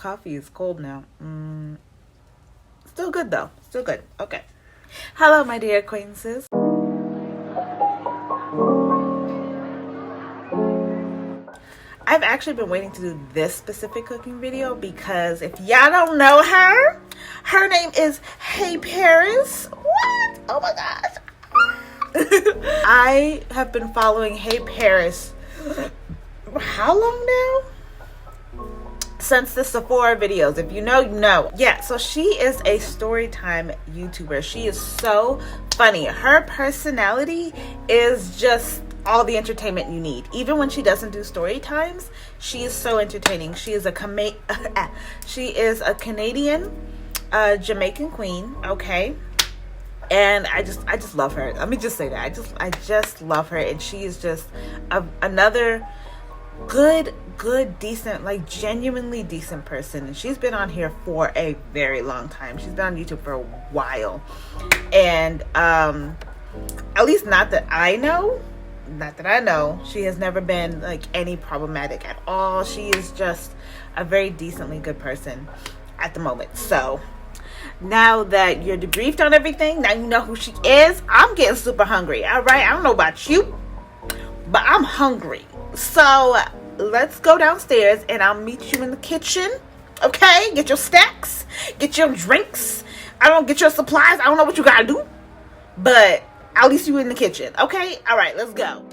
coffee is cold now. Still good though. Still good. Okay. Hello, my dear acquaintances. I've actually been waiting to do this specific cooking video because if y'all don't know her, her name is Hey Paris. What? Oh my gosh. I have been following Hey Paris how long now? Since the Sephora videos. If you know, you know. Yeah, so she is a storytime YouTuber. She is so funny. Her personality is just all the entertainment you need. Even when she doesn't do story times, she is so entertaining. She is a Canadian Jamaican queen, okay? And I just love her. Let me just say that. I just love her, and she is just another good, decent, like genuinely decent person. And she's been on here for a very long time. She's been on YouTube for a while. And at least not that I know, she has never been like any problematic at all. She is just a very decently good person at the moment. So now that you're debriefed on everything, now you know who she is. I'm getting super hungry. All right, I don't know about you, but I'm hungry. So let's go downstairs and I'll meet you in the kitchen. Okay, get your snacks, get your drinks. Get your supplies. I don't know what you gotta do, but at least you in the kitchen. Okay, all right, let's go.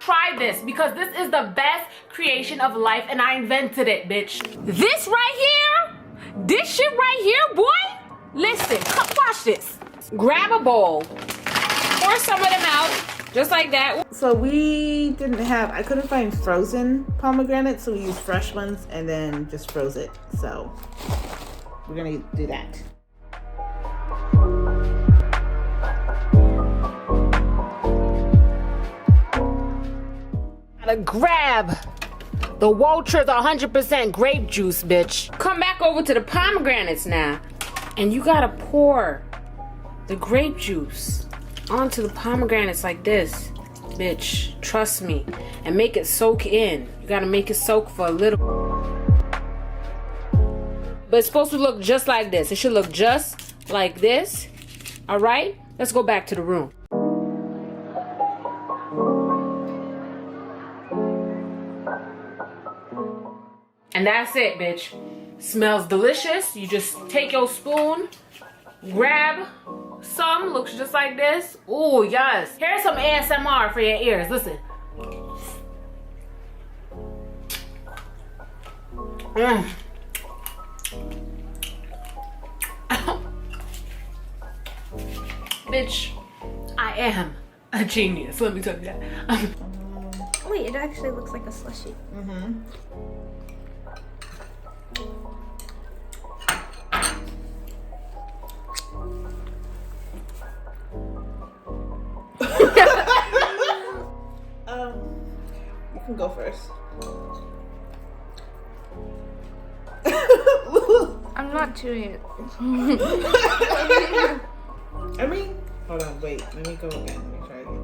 Try this because this is the best creation of life and I invented it, bitch. This right here, this shit right here, boy. Listen, come watch this. Grab a bowl, pour some of them out, just like that. So I couldn't find frozen pomegranates, so we used fresh ones and then just froze it. So we're gonna do that. Gotta grab the Walter's 100% grape juice, bitch. Come back over to the pomegranates now. And you gotta pour the grape juice onto the pomegranates like this, bitch. Trust me. And make it soak in. You gotta make it soak for a little. But it's supposed to look just like this. It should look just like this. All right? Let's go back to the room. And that's it, bitch. Smells delicious. You just take your spoon, grab some, looks just like this. Ooh, yes. Here's some ASMR for your ears. Listen. Bitch, I am a genius. Let me tell you that. Wait, it actually looks like a slushie. Mm-hmm. You can go first. I'm not chewing it. Hold on, wait. Let me go again. Let me try again.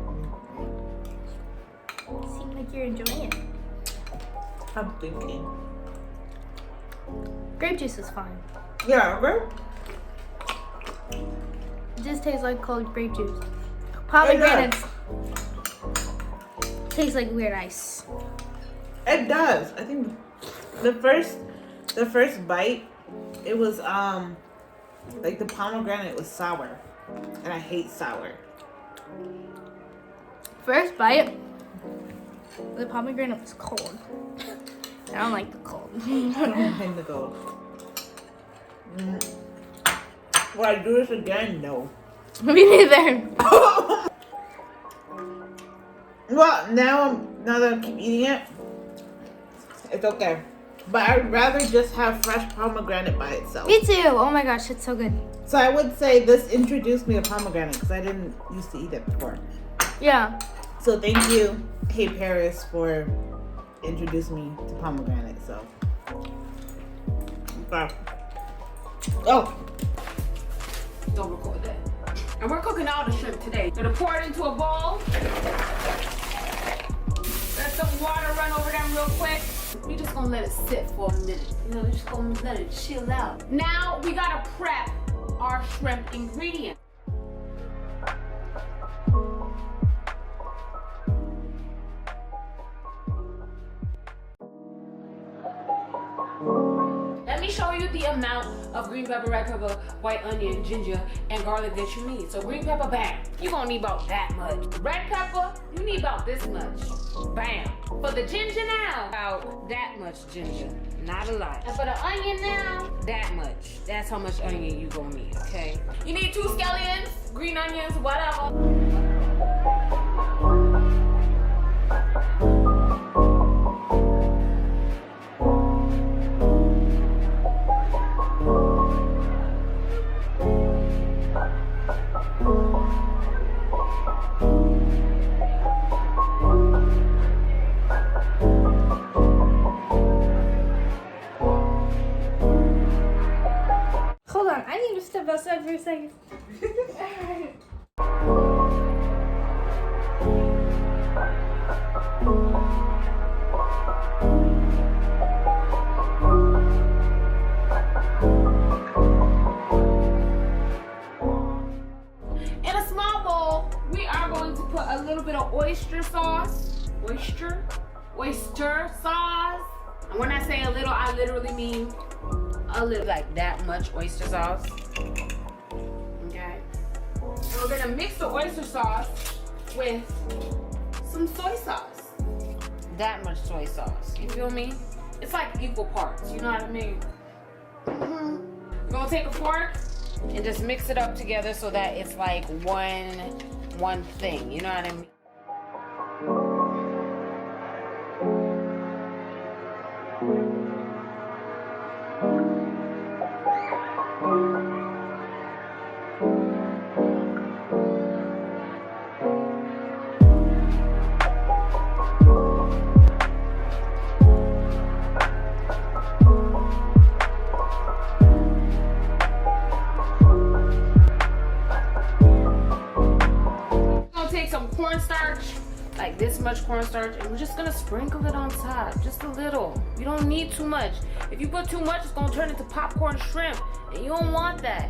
Seems like you're enjoying it. I'm thinking. Grape juice is fine. Yeah, right? It just tastes like cold grape juice. Pomegranates tastes like weird ice. It does. I think the first bite, it was like the pomegranate was sour, and I hate sour. First bite, the pomegranate was cold. I don't like the cold. I don't like the cold. Will I do this again? No. Me neither. Well, now that I keep eating it, it's okay. But I'd rather just have fresh pomegranate by itself. Me too. Oh my gosh, it's so good. So I would say this introduced me to pomegranate because I didn't used to eat it before. Yeah. So thank you, Hey Paris, for introducing me to pomegranate. So, okay. Oh. Don't record that. And we're cooking all the shrimp today. Gonna pour it into a bowl. That's some real quick. We just gonna let it sit for a minute. You know, we're just gonna let it chill out. Now we gotta prep our shrimp ingredients. Let me show you the amount of green pepper, red pepper, white onion, ginger, and garlic that you need. So green pepper, bam, you're gonna need about that much. Red pepper, you need about this much. Bam. For the ginger now, about that much ginger, not a lot. And for the onion now, that much. That's how much onion you gonna need, okay? You need 2 scallions, green onions, whatever. Hold on, I need to step outside for a second. In a small bowl, we are going to put a little bit of oyster sauce. Oyster sauce. And when I say a little, I literally mean a little, like that much oyster sauce. Okay. And we're gonna mix the oyster sauce with some soy sauce. That much soy sauce. You feel me? It's like equal parts. You know what I mean? We're gonna take a fork and just mix it up together so that it's like one thing. You know what I mean? Cornstarch, like this much cornstarch, and we're just gonna sprinkle it on top, just a little. You don't need too much. If you put too much, it's gonna turn into popcorn shrimp, and you don't want that.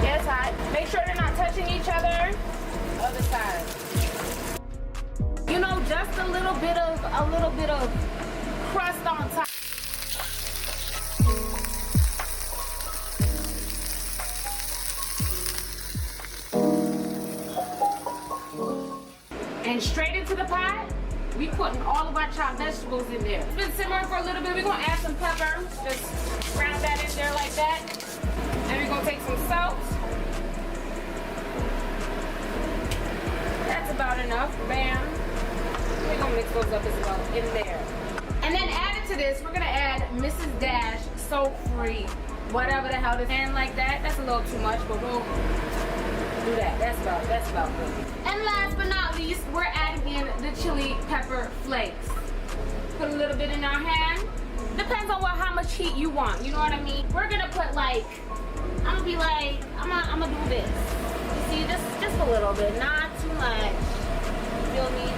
Yeah, it's hot. Make sure they're not touching each other. Other side. You know, just a little bit of crust on top. And straight into the pot, we putting all of our chopped vegetables in there. It's been simmering for a little bit. We're gonna add some pepper. Just ground that in there like that. And we're gonna take some salt. That's about enough. Bam. We're gonna mix those up as well in there. And then added to this, we're gonna add Mrs. Dash Soap Free, whatever the hell this and like that. That's a little too much, but we'll do that. That's about good. And last but not least, we're adding in the chili pepper flakes. Put a little bit in our hand. Depends on how much heat you want. You know what I mean? We're gonna put like, I'm gonna do this. You see, just a little bit, not too much. You feel me?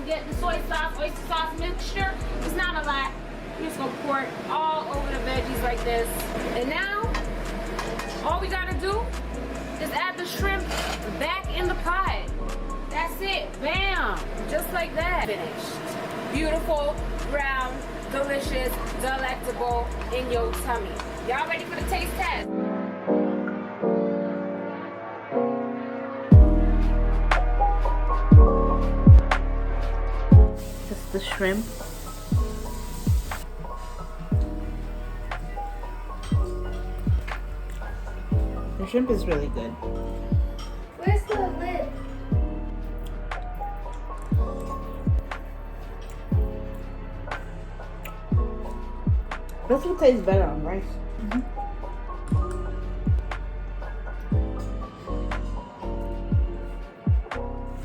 Get the soy sauce, oyster sauce mixture. It's not a lot. We're just gonna pour it all over the veggies like this. And now, all we gotta do is add the shrimp back in the pot. That's it. Bam! Just like that. Finished. Beautiful, brown, delicious, delectable in your tummy. Y'all ready for the taste test? The shrimp. The shrimp is really good. Where's the lid? This one tastes better on rice.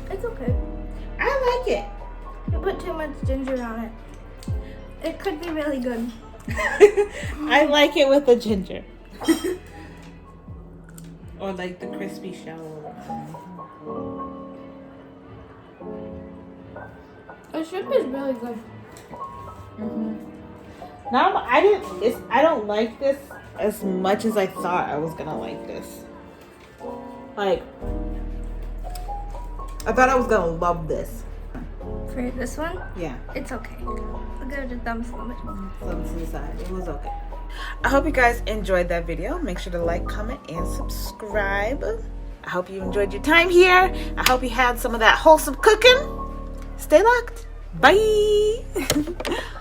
It's okay. I like it. You put too much ginger on it. It could be really good. I like it with the ginger. Or like the crispy shell. The shrimp is really good. Now I don't like this as much as I thought I was gonna like this. Like, I thought I was gonna love this. For this one, Yeah. it's okay. I'll give it a thumbs up. Thumbs to the side. It was okay. I hope you guys enjoyed that video. Make sure to like, comment, and subscribe. I hope you enjoyed your time here. I hope you had some of that wholesome cooking. Stay locked. Bye.